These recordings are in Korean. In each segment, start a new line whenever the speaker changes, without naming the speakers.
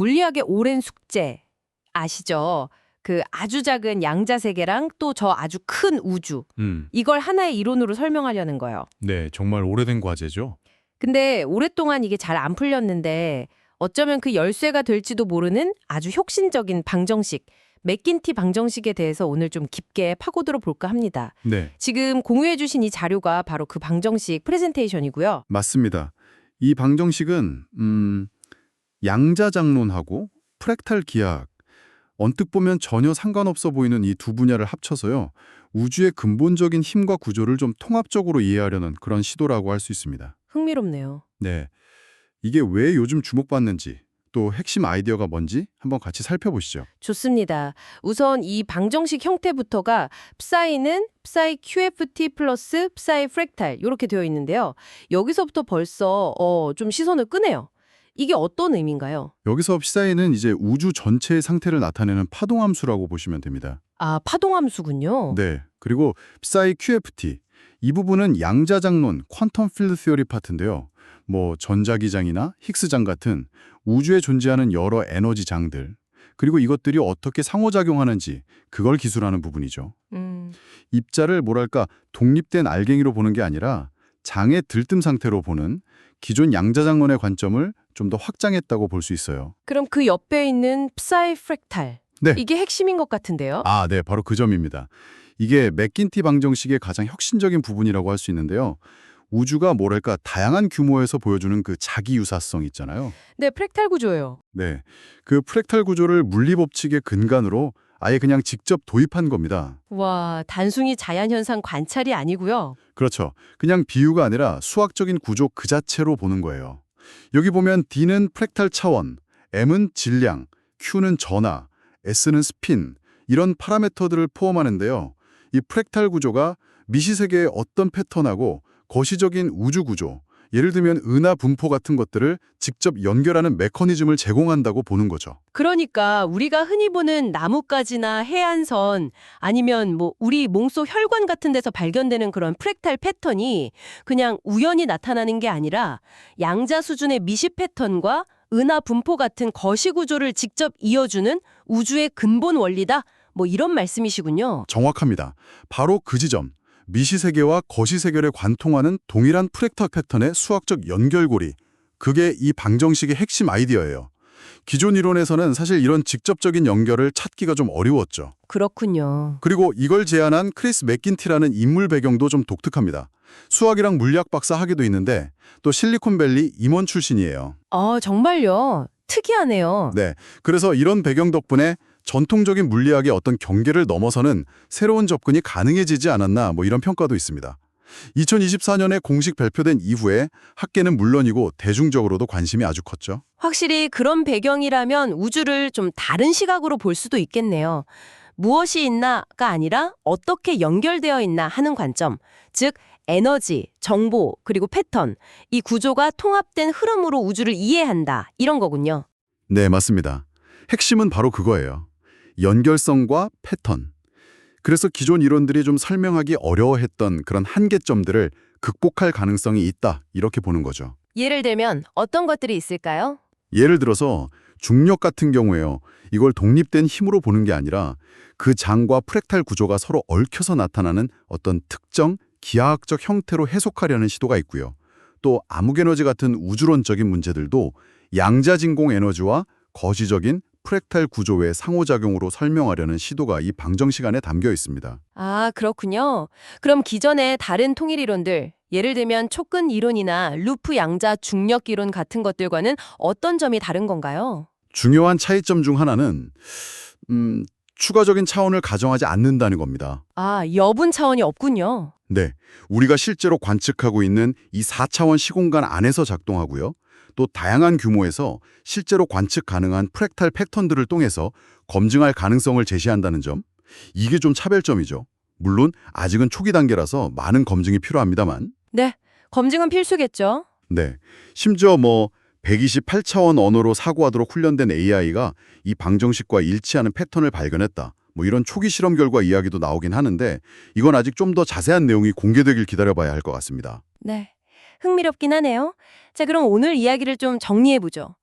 물리학의 오랜 숙제 아시죠? 그 아주 작은 양자세계랑 또 저 아주 큰 우주. 이걸 하나의 이론으로 설명하려는 거예요.
네, 정말 오래된 과제죠.
근데 오랫동안 이게 잘 안 풀렸는데 어쩌면 그 열쇠가 될지도 모르는 아주 혁신적인 방정식, 맥긴티 방정식에 대해서 오늘 좀 깊게 파고들어 볼까 합니다.
네,
지금 공유해 주신 이 자료가 바로 그 방정식 프레젠테이션이고요.
맞습니다. 이 방정식은 양자장론하고 프랙탈 기하학, 언뜻 보면 전혀 상관없어 보이는 이 두 분야를 합쳐서요. 우주의 근본적인 힘과 구조를 좀 통합적으로 이해하려는 그런 시도라고 할 수 있습니다.
흥미롭네요.
네, 이게 왜 요즘 주목받는지, 또 핵심 아이디어가 뭔지 한번 같이 살펴보시죠.
좋습니다. 우선 이 방정식 형태부터가 psi는 psi QFT 플러스 psi 프랙탈 이렇게 되어 있는데요. 여기서부터 벌써 좀 시선을 끄네요. 이게 어떤 의미인가요?
여기서 psi는 이제 우주 전체의 상태를 나타내는 파동함수라고 보시면 됩니다.
아, 파동함수군요.
네, 그리고 psi QFT, 이 부분은 양자장론, 퀀텀 필드 시어리 파트인데요. 뭐 전자기장이나 힉스장 같은 우주에 존재하는 여러 에너지 장들, 그리고 이것들이 어떻게 상호작용하는지 그걸 기술하는 부분이죠. 입자를 뭐랄까 독립된 알갱이로 보는 게 아니라 장의 들뜸 상태로 보는 기존 양자장론의 관점을 좀 더 확장했다고 볼 수 있어요.
그럼 그 옆에 있는 psi 프랙탈.
네.
이게 핵심인 것 같은데요.
아, 네, 바로 그 점입니다. 이게 맥긴티 방정식의 가장 혁신적인 부분이라고 할 수 있는데요. 우주가 뭐랄까 다양한 규모에서 보여주는 그 자기 유사성 있잖아요.
네, 프랙탈 구조예요.
네, 그 프랙탈 구조를 물리법칙의 근간으로 아예 그냥 직접 도입한 겁니다.
와, 단순히 자연현상 관찰이 아니고요.
그렇죠. 그냥 비유가 아니라 수학적인 구조 그 자체로 보는 거예요. 여기 보면 D는 프랙탈 차원, M은 질량, Q는 전하, S는 스핀, 이런 파라미터들을 포함하는데요. 이 프랙탈 구조가 미시세계의 어떤 패턴하고 거시적인 우주 구조, 예를 들면 은하 분포 같은 것들을 직접 연결하는 메커니즘을 제공한다고 보는 거죠.
그러니까 우리가 흔히 보는 나뭇가지나 해안선 아니면 뭐 우리 몸속 혈관 같은 데서 발견되는 그런 프랙탈 패턴이 그냥 우연히 나타나는 게 아니라 양자 수준의 미시 패턴과 은하 분포 같은 거시 구조를 직접 이어주는 우주의 근본 원리다. 뭐 이런 말씀이시군요.
정확합니다. 바로 그 지점, 미시세계와 거시세계를 관통하는 동일한 프랙탈 패턴의 수학적 연결고리, 그게 이 방정식의 핵심 아이디어예요. 기존 이론에서는 사실 이런 직접적인 연결을 찾기가 좀 어려웠죠.
그렇군요.
그리고 이걸 제안한 크리스 맥긴티라는 인물 배경도 좀 독특합니다. 수학이랑 물리학 박사 학위도 있는데 또 실리콘밸리 임원 출신이에요.
정말요. 특이하네요.
네, 그래서 이런 배경 덕분에 전통적인 물리학의 어떤 경계를 넘어서는 새로운 접근이 가능해지지 않았나 뭐 이런 평가도 있습니다. 2024년에 공식 발표된 이후에 학계는 물론이고 대중적으로도 관심이 아주 컸죠.
확실히 그런 배경이라면 우주를 좀 다른 시각으로 볼 수도 있겠네요. 무엇이 있나가 아니라 어떻게 연결되어 있나 하는 관점, 즉 에너지, 정보, 그리고 패턴, 이 구조가 통합된 흐름으로 우주를 이해한다, 이런 거군요.
네, 맞습니다. 핵심은 바로 그거예요. 연결성과 패턴. 그래서 기존 이론들이 좀 설명하기 어려워했던 그런 한계점들을 극복할 가능성이 있다, 이렇게 보는 거죠.
예를 들면 어떤 것들이 있을까요?
예를 들어서 중력 같은 경우에요. 이걸 독립된 힘으로 보는 게 아니라 그 장과 프랙탈 구조가 서로 얽혀서 나타나는 어떤 특정 기하학적 형태로 해석하려는 시도가 있고요. 또 암흑에너지 같은 우주론적인 문제들도 양자진공 에너지와 거시적인 프랙탈 구조의 상호작용으로 설명하려는 시도가 이 방정식 안에 담겨 있습니다.
아, 그렇군요. 그럼 기존의 다른 통일 이론들, 예를 들면 촉근 이론이나 루프 양자 중력 이론 같은 것들과는 어떤 점이 다른 건가요?
중요한 차이점 중 하나는 추가적인 차원을 가정하지 않는다는 겁니다.
아, 여분 차원이 없군요.
네, 우리가 실제로 관측하고 있는 이 4차원 시공간 안에서 작동하고요. 또 다양한 규모에서 실제로 관측 가능한 프랙탈 패턴들을 통해서 검증할 가능성을 제시한다는 점, 이게 좀 차별점이죠. 물론 아직은 초기 단계라서 많은 검증이 필요합니다만.
네, 검증은 필수겠죠.
네, 심지어 128차원 언어로 사고하도록 훈련된 AI가 이 방정식과 일치하는 패턴을 발견했다. 이런 초기 실험 결과 이야기도 나오긴 하는데 이건 아직 좀 더 자세한 내용이 공개되길 기다려봐야 할 것 같습니다.
네, 흥미롭긴 하네요. 자, 그럼 오늘 이야기를 좀 정리해보죠.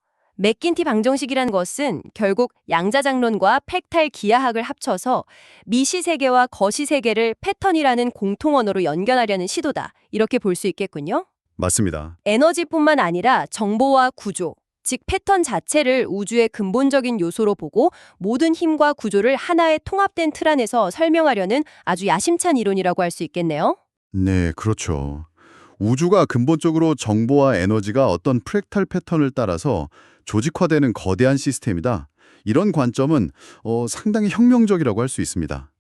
맥긴티 방정식이란 것은 결국 양자장론과 팩탈 기하학을 합쳐서 미시세계와 거시세계를 패턴이라는 공통 언어로 연결하려는 시도다. 이렇게 볼 수 있겠군요.
맞습니다.
에너지뿐만 아니라 정보와 구조, 즉 패턴 자체를 우주의 근본적인 요소로 보고 모든 힘과 구조를 하나의 통합된 틀 안에서 설명하려는 아주 야심찬 이론이라고 할 수 있겠네요.
네, 그렇죠. 우주가 근본적으로 정보와 에너지가 어떤 프랙탈 패턴을 따라서 조직화되는 거대한 시스템이다. 이런 관점은 상당히 혁명적이라고 할 수 있습니다.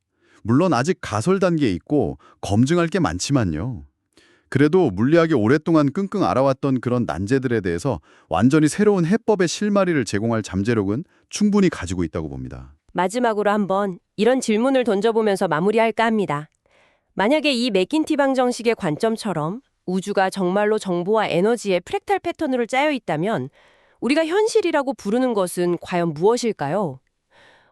물론 아직 가설 단계에 있고 검증할 게 많지만요. 그래도 물리학이 오랫동안 끙끙 앓아왔던 그런 난제들에 대해서 완전히 새로운 해법의 실마리를 제공할 잠재력은 충분히 가지고 있다고 봅니다.
마지막으로 한번 이런 질문을 던져보면서 마무리할까 합니다. 만약에 이 맥긴티 방정식의 관점처럼 우주가 정말로 정보와 에너지의 프랙탈 패턴으로 짜여 있다면 우리가 현실이라고 부르는 것은 과연 무엇일까요?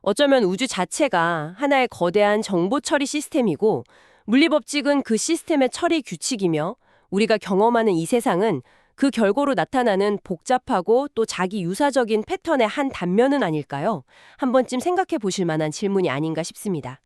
어쩌면 우주 자체가 하나의 거대한 정보 처리 시스템이고 물리법칙은 그 시스템의 처리 규칙이며 우리가 경험하는 이 세상은 그 결과로 나타나는 복잡하고 또 자기 유사적인 패턴의 한 단면은 아닐까요? 한 번쯤 생각해 보실 만한 질문이 아닌가 싶습니다.